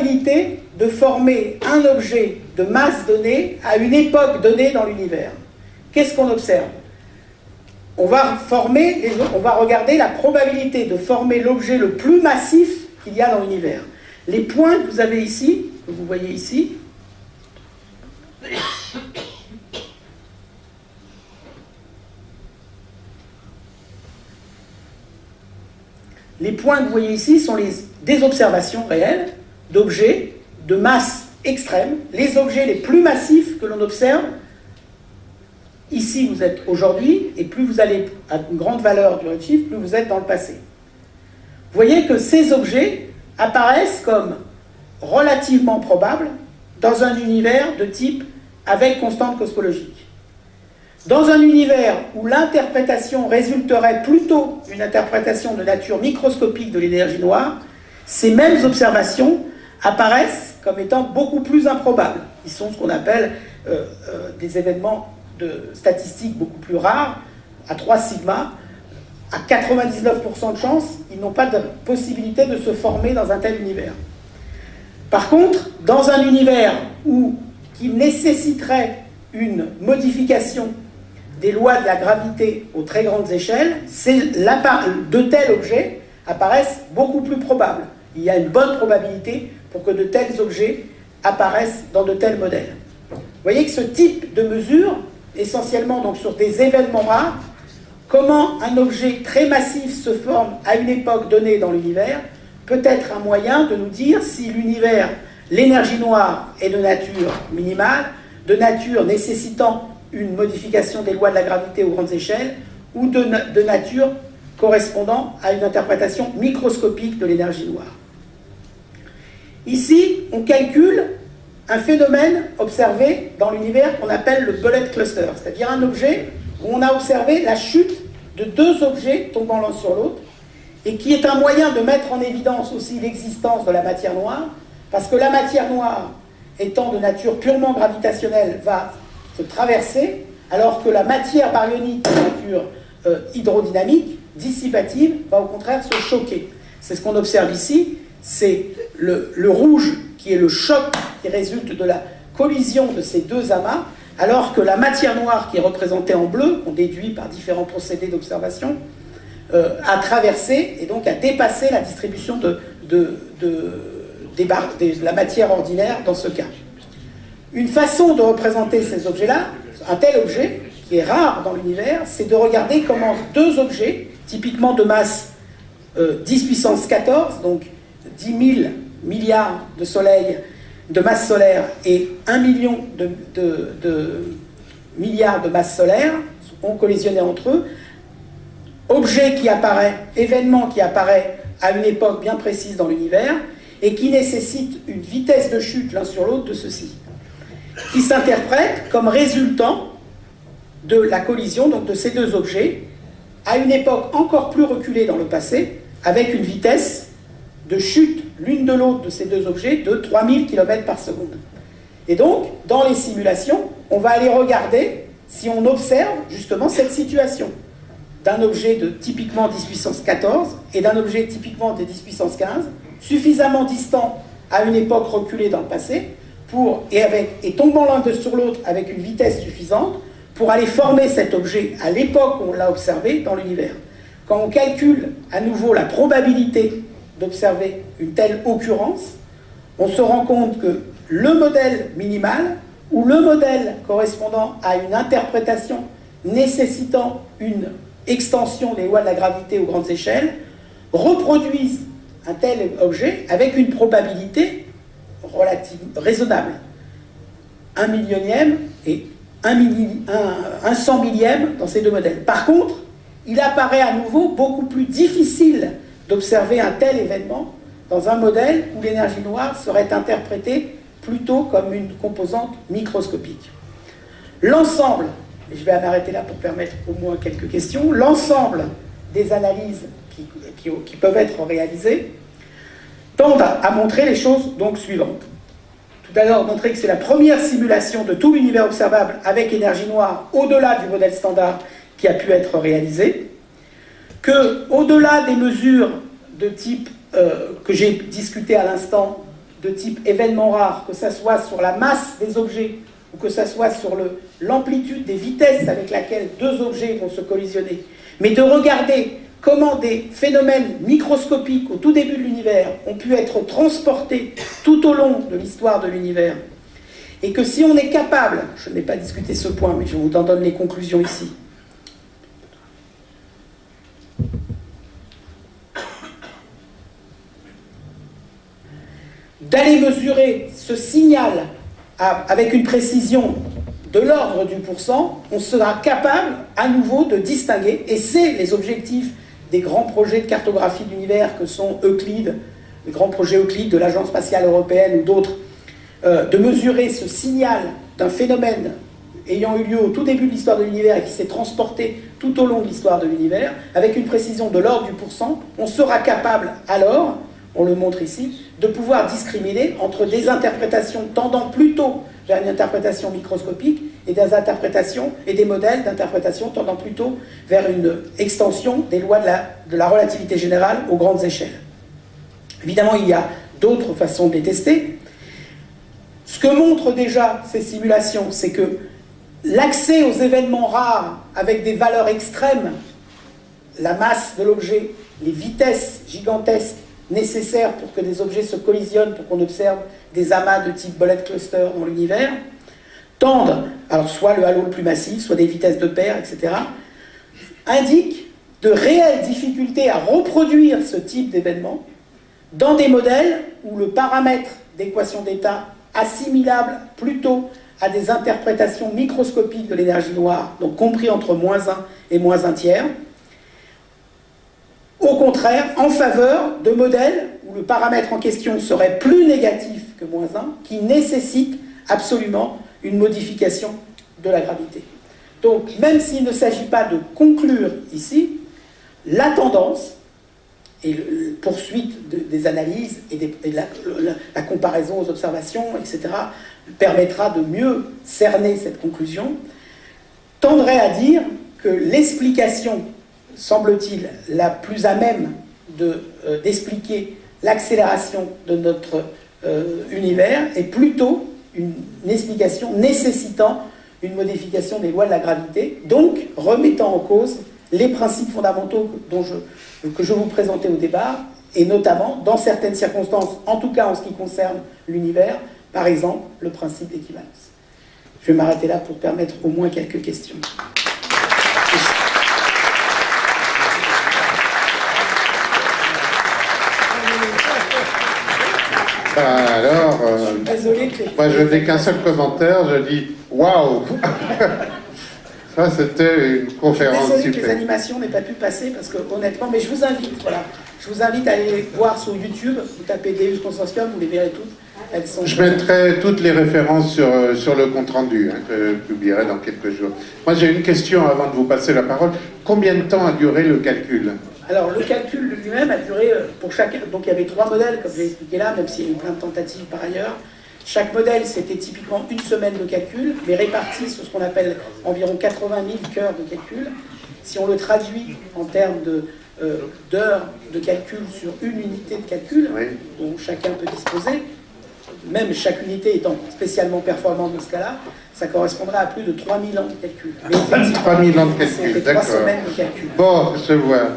probabilité de former un objet de masse donnée à une époque donnée dans l'univers. Qu'est-ce qu'on observe? On va regarder la probabilité de former l'objet le plus massif qu'il y a dans l'univers. Les points que vous avez ici, que vous voyez ici, les points que vous voyez ici sont des observations réelles d'objets de masse extrême, les objets les plus massifs que l'on observe. Ici, vous êtes aujourd'hui, et plus vous allez à une grande valeur du redshift, plus vous êtes dans le passé. Vous voyez que ces objets apparaissent comme relativement probables dans un univers de type avec constante cosmologique. Dans un univers où l'interprétation résulterait plutôt d'une interprétation de nature microscopique de l'énergie noire, ces mêmes observations apparaissent comme étant beaucoup plus improbables. Ils sont ce qu'on appelle des événements statistiques beaucoup plus rares, à 3 sigma, à 99% de chance, ils n'ont pas de possibilité de se former dans un tel univers. Par contre, dans un univers qui nécessiterait une modification des lois de la gravité aux très grandes échelles, de tels objets apparaissent beaucoup plus probables. Il y a une bonne probabilité pour que de tels objets apparaissent dans de tels modèles. Vous voyez que ce type de mesure, essentiellement donc sur des événements rares, comment un objet très massif se forme à une époque donnée dans l'univers, peut être un moyen de nous dire si l'univers, l'énergie noire est de nature minimale, de nature nécessitant une modification des lois de la gravité aux grandes échelles, ou de nature correspondant à une interprétation microscopique de l'énergie noire. Ici, on calcule un phénomène observé dans l'univers qu'on appelle le bullet cluster, c'est-à-dire un objet où on a observé la chute de 2 objets tombant l'un sur l'autre, et qui est un moyen de mettre en évidence aussi l'existence de la matière noire, parce que la matière noire, étant de nature purement gravitationnelle, va se traverser, alors que la matière baryonique, de nature hydrodynamique, dissipative, va au contraire se choquer. C'est ce qu'on observe ici, c'est le rouge qui est le choc qui résulte de la collision de ces 2 amas, alors que la matière noire qui est représentée en bleu, qu'on déduit par différents procédés d'observation, a traversé et donc a dépassé la distribution de la matière ordinaire dans ce cas. Une façon de représenter ces objets-là, un tel objet, qui est rare dans l'univers, c'est de regarder comment 2 objets, typiquement de masse 10 puissance 14, donc 10 000 milliards de soleils de masse solaire et 1 million de milliards de masse solaire, ont collisionné entre eux, objet qui apparaît, événement qui apparaît à une époque bien précise dans l'univers, et qui nécessite une vitesse de chute l'un sur l'autre de ceci, qui s'interprète comme résultant de la collision donc de ces 2 objets à une époque encore plus reculée dans le passé, avec une vitesse de chute l'une de l'autre de ces 2 objets de 3000 km par seconde. Et donc, dans les simulations, on va aller regarder si on observe justement cette situation d'un objet de typiquement 10 puissance 14 et d'un objet typiquement de 10 puissance 15, suffisamment distant à une époque reculée dans le passé, et tombant l'un sur l'autre avec une vitesse suffisante pour aller former cet objet à l'époque où on l'a observé dans l'univers. Quand on calcule à nouveau la probabilité d'observer une telle occurrence, on se rend compte que le modèle minimal ou le modèle correspondant à une interprétation nécessitant une extension des lois de la gravité aux grandes échelles reproduisent un tel objet avec une probabilité raisonnable. 1 millionième et 1 cent millième dans ces 2 modèles. Par contre, il apparaît à nouveau beaucoup plus difficile d'observer un tel événement dans un modèle où l'énergie noire serait interprétée plutôt comme une composante microscopique. L'ensemble, et je vais m'arrêter là pour permettre au moins quelques questions, l'ensemble des analyses qui peuvent être réalisées tendent à montrer les choses donc suivantes. Tout d'abord, montrer que c'est la première simulation de tout l'univers observable avec énergie noire au-delà du modèle standard qui a pu être réalisé, que au-delà des mesures de type que j'ai discuté à l'instant, de type événement rare, que ce soit sur la masse des objets ou que ce soit sur l'amplitude des vitesses avec laquelle deux objets vont se collisionner, mais de regarder comment des phénomènes microscopiques au tout début de l'univers ont pu être transportés tout au long de l'histoire de l'univers, et que si on est capable, je n'ai pas discuté ce point, mais je vous en donne les conclusions ici, d'aller mesurer ce signal avec une précision de l'ordre du pourcent, on sera capable à nouveau de distinguer, et c'est les objectifs des grands projets de cartographie de l'univers que sont Euclide, les grands projets Euclide de l'Agence spatiale européenne ou d'autres, de mesurer ce signal d'un phénomène ayant eu lieu au tout début de l'histoire de l'univers et qui s'est transporté tout au long de l'histoire de l'univers, avec une précision de l'ordre du pourcent, on sera capable alors, on le montre ici, de pouvoir discriminer entre des interprétations tendant plutôt vers une interprétation microscopique et des interprétations et des modèles d'interprétation tendant plutôt vers une extension des lois de la relativité générale aux grandes échelles. Évidemment, il y a d'autres façons de les tester. Ce que montrent déjà ces simulations, c'est que l'accès aux événements rares avec des valeurs extrêmes, la masse de l'objet, les vitesses gigantesques nécessaires pour que des objets se collisionnent, pour qu'on observe des amas de type bullet cluster dans l'univers, tendent, alors soit le halo le plus massif, soit des vitesses de paire, etc., indiquent de réelles difficultés à reproduire ce type d'événement dans des modèles où le paramètre d'équation d'état assimilable plutôt à des interprétations microscopiques de l'énergie noire, donc compris entre -1 et -1 tiers, au contraire, en faveur de modèles où le paramètre en question serait plus négatif que -1, qui nécessite absolument une modification de la gravité. Donc, même s'il ne s'agit pas de conclure ici, la tendance et la poursuite des analyses et de la comparaison aux observations, etc., permettra de mieux cerner cette conclusion, tendrait à dire que l'explication, semble-t-il, la plus à même d'expliquer l'accélération de notre univers est plutôt une explication nécessitant une modification des lois de la gravité, donc remettant en cause les principes fondamentaux que je vous présentais au départ, et notamment, dans certaines circonstances, en tout cas en ce qui concerne l'univers, par exemple, le principe d'équivalence. Je vais m'arrêter là pour permettre au moins quelques questions. Alors, désolé que moi je n'ai qu'un seul commentaire, je dis waouh. Ça c'était une conférence désolé super. que les animations n'aient pas pu passer parce que honnêtement, mais je vous invite, voilà, je vous invite à aller voir sur YouTube, vous tapez Deus Consortium, vous les verrez toutes. Elles sont... Je mettrai toutes les références sur le compte-rendu que je publierai dans quelques jours. Moi j'ai une question avant de vous passer la parole. Combien de temps a duré le calcul ? Alors, le calcul lui-même a duré pour chacun. Donc, il y avait 3 modèles, comme je l'ai expliqué là, même s'il y a eu plein de tentatives par ailleurs. Chaque modèle, c'était typiquement une semaine de calcul, mais réparti sur ce qu'on appelle environ 80 000 cœurs de calcul. Si on le traduit en termes d'heures de calcul sur une unité de calcul, oui, dont chacun peut disposer, même chaque unité étant spécialement performante dans ce cas-là, ça correspondra à plus de 3000 ans de calcul. Mais 3000 ans de calcul, d'accord. 3 semaines de calcul. Bon, je vois.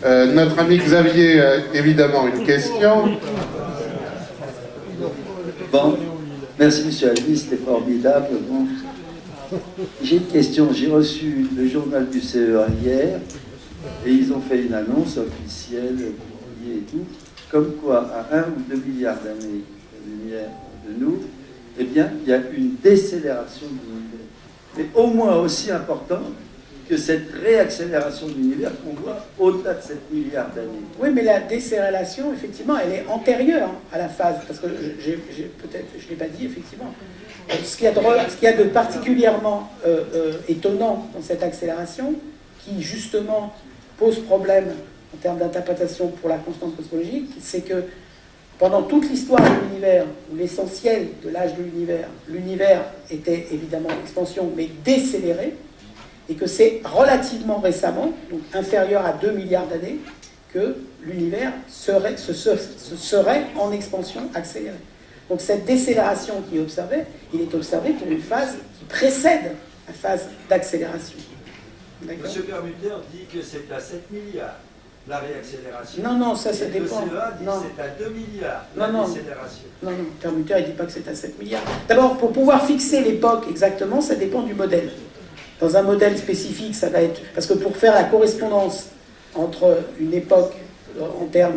Notre ami Xavier a évidemment une question. Bon, merci monsieur Albi, c'était formidable. Bon. J'ai une question, j'ai reçu le journal du CEA hier et ils ont fait une annonce officielle, publiée et tout, comme quoi à 1 ou 2 milliards d'années-lumière de nous, eh bien, il y a une décélération de l'univers. Mais au moins aussi importante que cette réaccélération de l'univers qu'on voit au-delà de 7 milliards d'années. Oui, mais la décélération, effectivement, elle est antérieure à la phase, parce que peut-être, je ne l'ai pas dit, effectivement. Ce qu'il y a de particulièrement étonnant dans cette accélération, qui justement pose problème en termes d'interprétation pour la constante cosmologique, c'est que pendant toute l'histoire de l'univers, où l'essentiel de l'âge de l'univers était évidemment l'expansion, mais décéléré, et que c'est relativement récemment, donc inférieur à 2 milliards d'années, que l'univers serait en expansion accélérée. Donc cette décélération qui est observée, il est observé pour une phase qui précède la phase d'accélération. Monsieur Permuter dit que c'est à 7 milliards la réaccélération. Non, ça et dépend. Le CEA dit que c'est à 2 milliards la décélération. Non, Permuter, il ne dit pas que c'est à 7 milliards. D'abord, pour pouvoir fixer l'époque exactement, ça dépend du modèle. Dans un modèle spécifique, ça va être... Parce que pour faire la correspondance entre une époque, en termes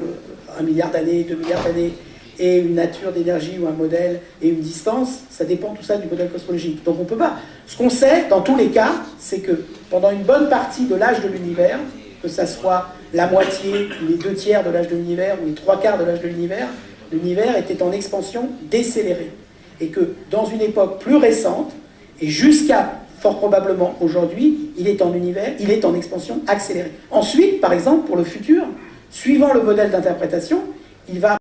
1 milliard d'années, 2 milliards d'années, et une nature d'énergie ou un modèle et une distance, ça dépend tout ça du modèle cosmologique. Donc on ne peut pas. Ce qu'on sait, dans tous les cas, c'est que pendant une bonne partie de l'âge de l'univers, que ça soit la moitié, les 2/3 de l'âge de l'univers ou les 3/4 de l'âge de l'univers était en expansion décélérée. Et que dans une époque plus récente, et jusqu'à fort probablement aujourd'hui, il est en expansion accélérée. Ensuite, par exemple, pour le futur, suivant le modèle d'interprétation, il va